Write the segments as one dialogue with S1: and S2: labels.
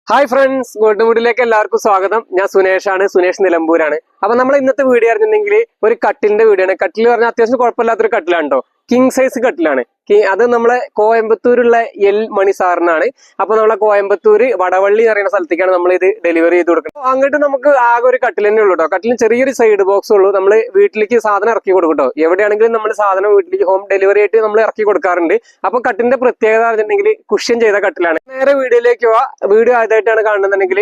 S1: Hi friends, gold വുഡിലേക്ക് എല്ലാവർക്കും സ്വാഗതം. ഞാൻ സുനേഷാണ്, സുനേഷ് നിലമ്പൂരാണ്. അപ്പൊ നമ്മൾ ഇന്നത്തെ വീഡിയോ അറിഞ്ഞിട്ടുണ്ടെങ്കിൽ ഒരു കട്ടിലിന്റെ വീഡിയോ ആണ്. കട്ടിൽ പറഞ്ഞാൽ അത്യാവശ്യം കുഴപ്പമില്ലാത്തൊരു കട്ടിലാണ് കേട്ടോ. കിങ് സൈസ് കട്ടിലാണ്. അത് നമ്മളെ കോയമ്പത്തൂരുള്ള എൽ മണി സാറിനാണ്. അപ്പൊ നമ്മളെ കോയമ്പത്തൂര് വടവള്ളി എന്ന് പറയുന്ന സ്ഥലത്തേക്കാണ് നമ്മൾ ഇത് ഡെലിവറി ചെയ്ത് കൊടുക്കുന്നത്. അങ്ങോട്ട് നമുക്ക് ആകെ ഒരു കട്ടിൽ തന്നെ ഉള്ളൂ കേട്ടോ. കട്ടിലിന് ചെറിയൊരു സൈഡ് ബോക്സ് ഉള്ളൂ. നമ്മൾ വീട്ടിലേക്ക് സാധനം ഇറക്കി കൊടുക്കും കേട്ടോ. എവിടെയാണെങ്കിലും നമ്മൾ സാധനം വീട്ടിലേക്ക് ഹോം ഡെലിവറി ആയിട്ട് നമ്മൾ ഇറക്കി കൊടുക്കാറുണ്ട്. അപ്പൊ കട്ടിലിന്റെ പ്രത്യേകത പറഞ്ഞിട്ടുണ്ടെങ്കിൽ കുഷ്യൻ ചെയ്ത കട്ടിലാണ്. നേരെ വീഡിയോയിലേക്ക് പോവാ. വീഡിയോ ആദ്യമായിട്ടാണ് കാണുന്നുണ്ടെങ്കിൽ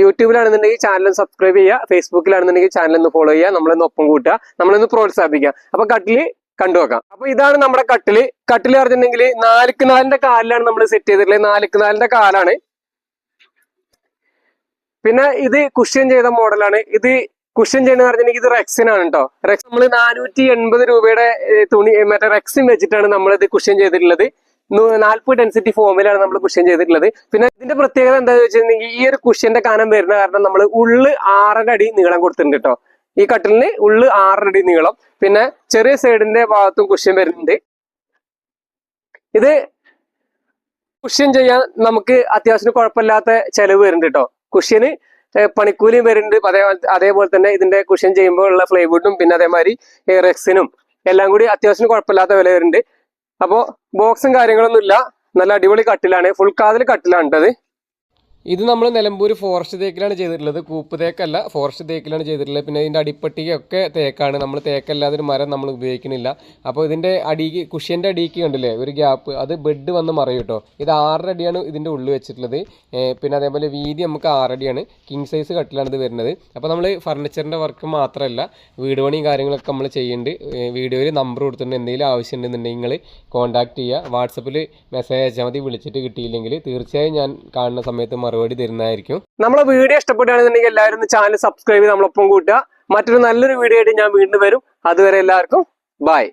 S1: യൂട്യൂബിലാണെന്നുണ്ടെങ്കിൽ ചാനൽ സബ്സ്ക്രൈബ് ചെയ്യുക, ഫേസ്ബുക്കിലാണെന്നുണ്ടെങ്കിൽ ചാനൽ ഒന്ന് ഫോളോ ചെയ്യുക, നമ്മളൊന്ന് ഒപ്പം കൂട്ടുക, നമ്മളൊന്ന് പ്രോത്സാഹിപ്പിക്കുക. അപ്പൊ കട്ടില് കണ്ടുവെക്കാം. അപ്പൊ ഇതാണ് നമ്മുടെ കട്ടില് പറഞ്ഞിട്ടുണ്ടെങ്കിൽ 4x4 കാലിലാണ് നമ്മൾ സെറ്റ് ചെയ്തിട്ടുള്ളത്. 4x4 കാലാണ്. പിന്നെ ഇത് കുഷ്യൻ ചെയ്ത മോഡലാണ്. ഇത് കുഷ്യൻ ചെയ്യുന്ന പറഞ്ഞിട്ടുണ്ടെങ്കിൽ ഇത് റെക്സിനാണ് കേട്ടോ. റെക്സ് നമ്മൾ 480 രൂപയുടെ തുണി മറ്റേ റെക്സിൻ വെച്ചിട്ടാണ് നമ്മൾ ഇത് കുഷ്യൻ ചെയ്തിട്ടുള്ളത്. 40 ഡെൻസിറ്റി ഫോമിലാണ് നമ്മൾ കുഷ്യൻ ചെയ്തിട്ടുള്ളത്. പിന്നെ ഇതിന്റെ പ്രത്യേകത എന്താണെന്ന് വെച്ചിട്ടുണ്ടെങ്കിൽ ഈ ഒരു കുഷ്യന്റെ കനം വരുന്ന കാരണം നമ്മൾ ഉള്ള് 6.5 അടി നീളം കൊടുത്തിട്ടുണ്ട് കേട്ടോ. ഈ കട്ടിലിന് ഉള്ള് 6.5 അടി നീളം. പിന്നെ ചെറിയ സൈഡിന്റെ ഭാഗത്തും കുഷ്യൻ വരുന്നുണ്ട്. ഇത് കുഷ്യൻ ചെയ്യാൻ നമുക്ക് അത്യാവശ്യം കുഴപ്പമില്ലാത്ത ചെലവ് വരുന്നുണ്ട് കേട്ടോ. കുഷ്യന് പണിക്കൂലിയും വരുന്നുണ്ട്. അതേപോലെ തന്നെ ഇതിന്റെ കുഷ്യൻ ചെയ്യുമ്പോൾ ഉള്ള ഫ്ലൈവുഡും പിന്നെ അതേമാതിരി റെക്സിനും എല്ലാം കൂടി അത്യാവശ്യം കുഴപ്പമില്ലാത്ത വില വരുന്നുണ്ട്. അപ്പോ ബോക്സും കാര്യങ്ങളൊന്നും ഇല്ല. നല്ല അടിപൊളി കട്ടിലാണ്. ഫുൾ കാതിൽ കട്ടിലാണ് കേട്ടത്. ഇത് നമ്മൾ നിലമ്പൂർ ഫോറസ്റ്റ് തേക്കിലാണ് ചെയ്തിട്ടുള്ളത്. കൂപ്പ് തേക്കല്ല, ഫോറസ്റ്റ് തേക്കിലാണ് ചെയ്തിട്ടുള്ളത്. പിന്നെ ഇതിൻ്റെ അടിപ്പട്ടികയൊക്കെ തേക്കാണ്. നമ്മൾ തേക്കല്ലാതെ ഒരു മരം നമ്മൾ ഉപയോഗിക്കുന്നില്ല. അപ്പോൾ ഇതിൻ്റെ അടിക്ക് കുഷ്യൻ്റെ അടിക്ക് കണ്ടില്ലേ ഒരു ഗ്യാപ്പ്, അത് ബെഡ് വന്ന് മറയും കേട്ടോ. ഇത് 6 അടിയാണ് ഇതിൻ്റെ ഉള്ളിൽ വെച്ചിട്ടുള്ളത്. പിന്നെ അതേപോലെ വീതി നമുക്ക് 6 അടിയാണ്. കിങ് സൈസ് കട്ടിലാണ് ഇത് വരുന്നത്. അപ്പോൾ നമ്മൾ ഫർണിച്ചറിൻ്റെ വർക്ക് മാത്രമല്ല വീട് പണിയും കാര്യങ്ങളൊക്കെ നമ്മൾ ചെയ്യുന്നുണ്ട്. വീഡിയോയിൽ നമ്പർ കൊടുത്തിട്ടുണ്ട്. എന്തെങ്കിലും ആവശ്യം ഉണ്ടെന്നുണ്ടെങ്കിൽ നിങ്ങൾ കോൺടാക്ട് ചെയ്യുക. വാട്സപ്പിൽ മെസ്സേജ് അയച്ചാൽ മതി. വിളിച്ചിട്ട് കിട്ടിയില്ലെങ്കിൽ തീർച്ചയായും ഞാൻ കാണുന്ന സമയത്ത് മറുപടി തരുന്നതായിരിക്കും. നമ്മളെ വീഡിയോ ഇഷ്ടപ്പെടുകയാണെന്നുണ്ടെങ്കിൽ എല്ലാവരും ചാനൽ സബ്സ്ക്രൈബ് ചെയ്ത് നമ്മളൊപ്പം കൂട്ടുക. മറ്റൊരു നല്ലൊരു വീഡിയോ ആയിട്ട് ഞാൻ വീണ്ടും വരും. അതുവരെ എല്ലാവർക്കും ബൈ.